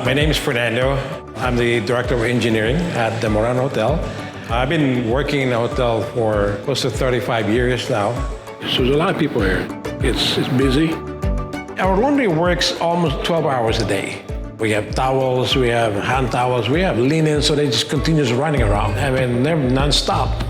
My name is Fernando. I'm the Director of Engineering at the Moran Hotel. I've been working in the hotel for close to 35 years now. So there's a lot of people here. It's busy. Our laundry works almost 12 hours a day. We have towels, we have hand towels, we have linen, so they just continues running around. I mean, they're non-stop.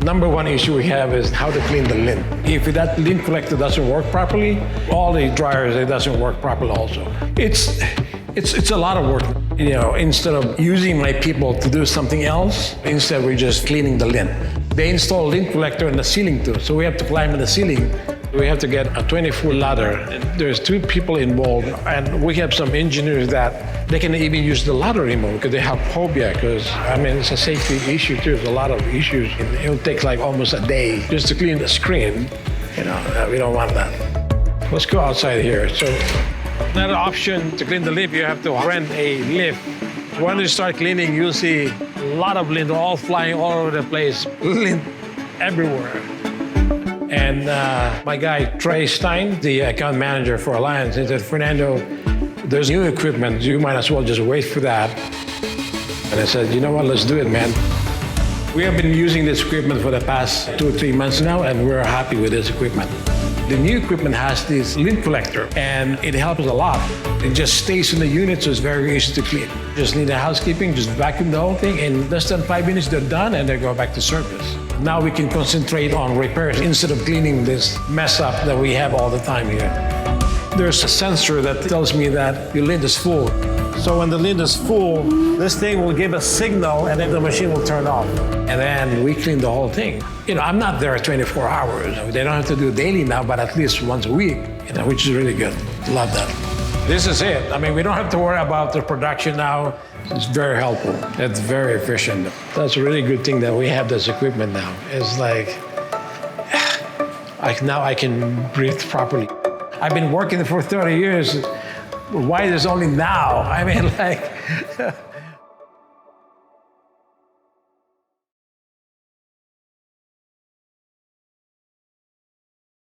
Number one issue we have is how to clean the lint. If that lint collector doesn't work properly, all the dryers, it doesn't work properly also. It's a lot of work. You know, instead of using my people to do something else, instead we're just cleaning the lint. They install lint collector in the ceiling too, so we have to climb in the ceiling. We have to get a 20-foot ladder. There's 2 people involved, and we have some engineers that they can even use the ladder anymore because they have phobia, because, I mean, it's a safety issue too. There's a lot of issues. It'll take like almost a day just to clean the screen. You know, we don't want that. Let's go outside here. So, another option to clean the lift, you have to rent a lift. When you start cleaning, you'll see a lot of lint all flying all over the place, lint everywhere. And my guy, Trey Stein, the account manager for Alliance, he said, Fernando, there's new equipment. You might as well just wait for that. And I said, you know what, let's do it, man. We have been using this equipment for the past 2 or 3 months now, and we're happy with this equipment. The new equipment has this lint collector, and it helps a lot. It just stays in the unit, so it's very easy to clean. Just need a housekeeping, just vacuum the whole thing. In less than 5 minutes, they're done, and they go back to service. Now we can concentrate on repairs instead of cleaning this mess up that we have all the time here. There's a sensor that tells me that your lint is full. So when the lint is full, this thing will give a signal, and then the machine will turn off. And then we clean the whole thing. You know, I'm not there 24 hours. They don't have to do it daily now, but at least once a week, you know, which is really good. Love that. This is it. I mean, we don't have to worry about the production now. It's very helpful. It's very efficient. That's a really good thing that we have this equipment now. It's like, now I can breathe properly. I've been working for 30 years. Why is it only now? I mean, like...